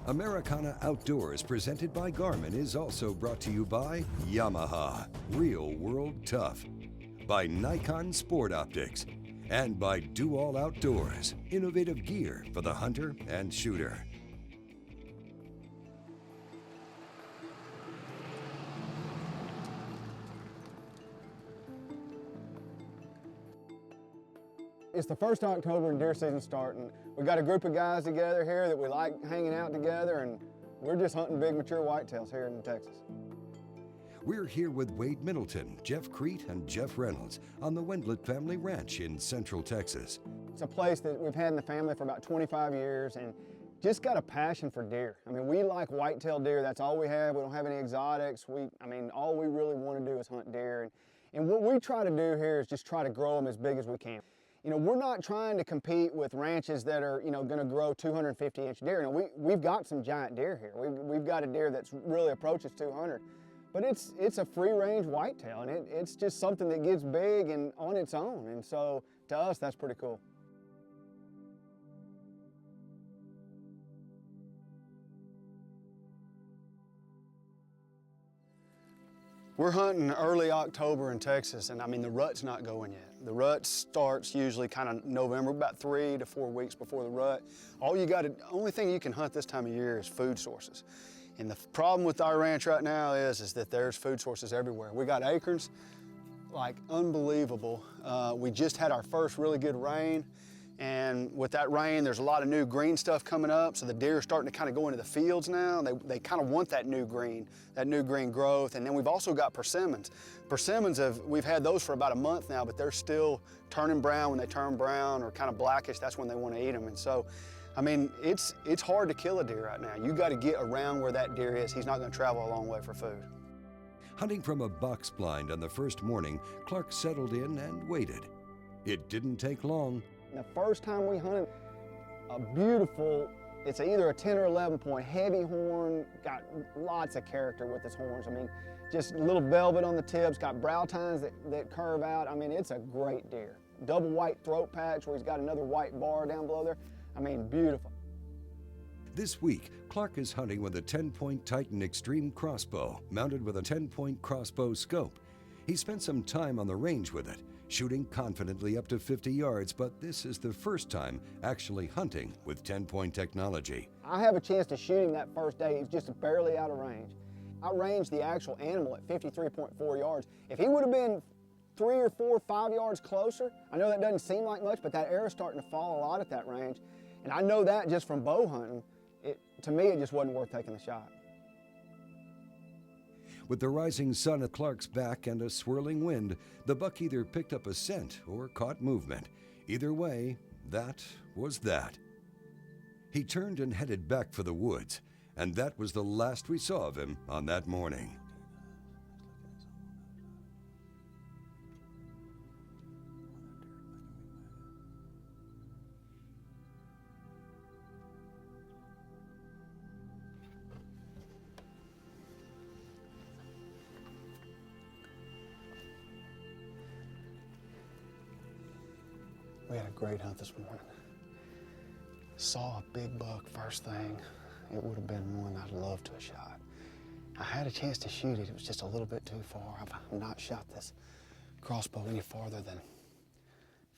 Americana Outdoors, presented by Garmin, is also brought to you by Yamaha, Real World Tough, by Nikon Sport Optics, and by Do All Outdoors, innovative gear for the hunter and shooter. It's the 1st of October and deer season's starting. We've got a group of guys together here that we like hanging out together, and we're just hunting big mature whitetails here in Texas. We're here with Wade Middleton, Jeff Crete, and Jeff Reynolds on the Wendlandt family ranch in Central Texas. It's a place that we've had in the family for about 25 years and just got a passion for deer. I mean, we like whitetail deer. That's all we have. We don't have any exotics. All we really want to do is hunt deer. And what we try to do here is just try to grow them as big as we can. You know, we're not trying to compete with ranches that are, going to grow 250-inch deer. We've got some giant deer here. We've got a deer that's really approaches 200. But it's a free-range whitetail, and it's just something that gets big and on its own. And so, to us, that's pretty cool. We're hunting early October in Texas, and the rut's not going yet. The rut starts usually kind of November, about 3 to 4 weeks before the rut. Only thing you can hunt this time of year is food sources. And the problem with our ranch right now is that there's food sources everywhere. We got acorns, like unbelievable. We just had our first really good rain. And with that rain, there's a lot of new green stuff coming up, so the deer are starting to kind of go into the fields now. They kind of want that new green growth. And then we've also got persimmons. Persimmons, we've had those for about a month now, but they're still turning brown. When they turn brown or kind of blackish, that's when they want to eat them. And so, it's hard to kill a deer right now. You got to get around where that deer is. He's not going to travel a long way for food. Hunting from a box blind on the first morning, Clark settled in and waited. It didn't take long. The first time we hunted a beautiful, it's either a 10 or 11 point heavy horn, got lots of character with his horns. Just a little velvet on the tips, got brow tines that curve out. It's a great deer. Double white throat patch where he's got another white bar down below there. Beautiful. This week, Clark is hunting with a 10-point Titan Extreme crossbow mounted with a 10-point crossbow scope. He spent some time on the range with it, shooting confidently up to 50 yards, but this is the first time actually hunting with 10-point technology. I have a chance to shoot him that first day. He's just barely out of range. I ranged the actual animal at 53.4 yards. If he would have been 3 or 4 or 5 yards closer, I know that doesn't seem like much, but that arrow's starting to fall a lot at that range. And I know that just from bow hunting. To me, it just wasn't worth taking the shot. With the rising sun at Clark's back and a swirling wind, the buck either picked up a scent or caught movement. Either way, that was that. He turned and headed back for the woods, and that was the last we saw of him on that morning. We had a great hunt this morning. Saw a big buck first thing. It would have been one I'd love to have shot. I had a chance to shoot it. It was just a little bit too far. I've not shot this crossbow any farther than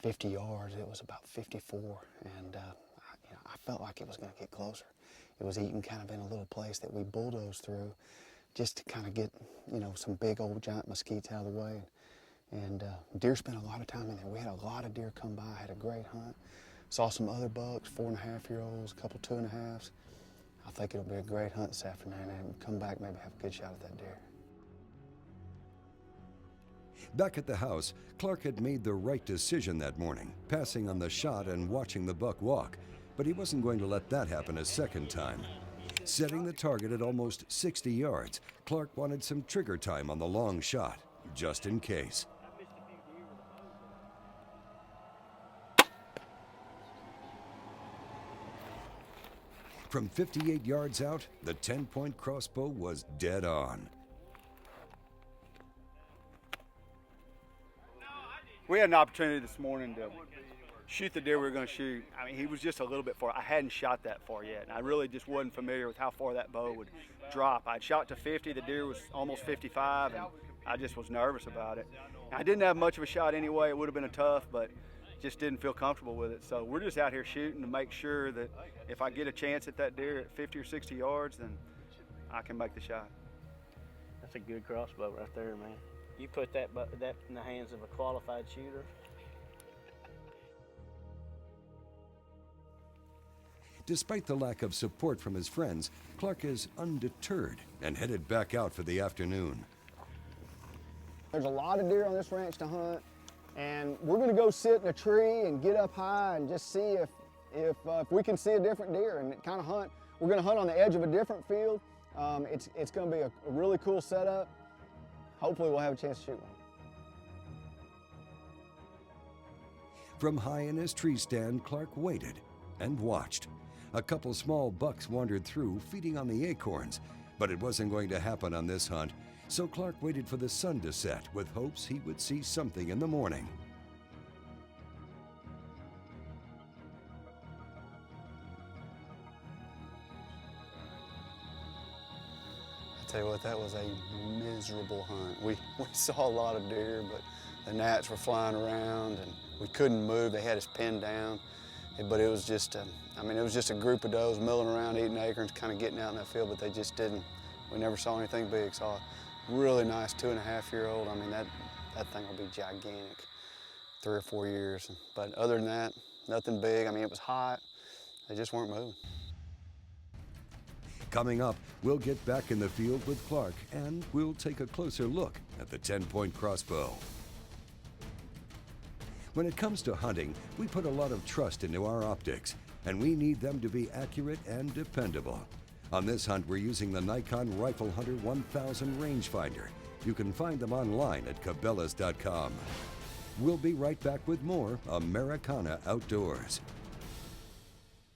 50 yards. It was about 54, and I felt like it was going to get closer. It was eating kind of in a little place that we bulldozed through just to kind of get, some big old giant mesquites out of the way. And deer spent a lot of time in there. We had a lot of deer come by, had a great hunt. Saw some other bucks, 4.5-year-olds, a couple 2.5s. I think it'll be a great hunt this afternoon, and come back, maybe have a good shot at that deer. Back at the house, Clark had made the right decision that morning, passing on the shot and watching the buck walk, but he wasn't going to let that happen a second time. Setting the target at almost 60 yards, Clark wanted some trigger time on the long shot, just in case. From 58 yards out, the 10-point crossbow was dead on. We had an opportunity this morning to shoot the deer we were going to shoot. I mean, he was just a little bit far. I hadn't shot that far yet, and I really just wasn't familiar with how far that bow would drop. I'd shot to 50, the deer was almost 55, and I just was nervous about it. I didn't have much of a shot anyway. It would have been a tough, but just didn't feel comfortable with it. So we're just out here shooting to make sure that if I get a chance at that deer at 50 or 60 yards, then I can make the shot. That's a good crossbow right there, man. You put that in the hands of a qualified shooter. Despite the lack of support from his friends, Clark is undeterred and headed back out for the afternoon. There's a lot of deer on this ranch to hunt, and we're going to go sit in a tree and get up high and just see if we can see a different deer and kind of hunt. We're going to hunt on the edge of a different field. It's going to be a really cool setup. Hopefully we'll have a chance to shoot one. From high in his tree stand, Clark waited and watched. A couple small bucks wandered through, feeding on the acorns, but it wasn't going to happen on this hunt, so Clark waited for the sun to set with hopes he would see something in the morning. I tell you what, that was a miserable hunt. We saw a lot of deer, but the gnats were flying around and we couldn't move. They had us pinned down. But it was just, it was just a group of does milling around, eating acorns, kind of getting out in that field, but they just didn't. We never saw anything big. Saw a really nice 2.5-year-old. I mean, that thing will be gigantic, 3 or 4 years. But other than that, nothing big. I mean, it was hot. They just weren't moving. Coming up, we'll get back in the field with Clark and we'll take a closer look at the 10-point crossbow. When it comes to hunting, we put a lot of trust into our optics, and we need them to be accurate and dependable. On this hunt, we're using the Nikon Rifle Hunter 1000 rangefinder. You can find them online at cabela's.com. We'll be right back with more Americana Outdoors.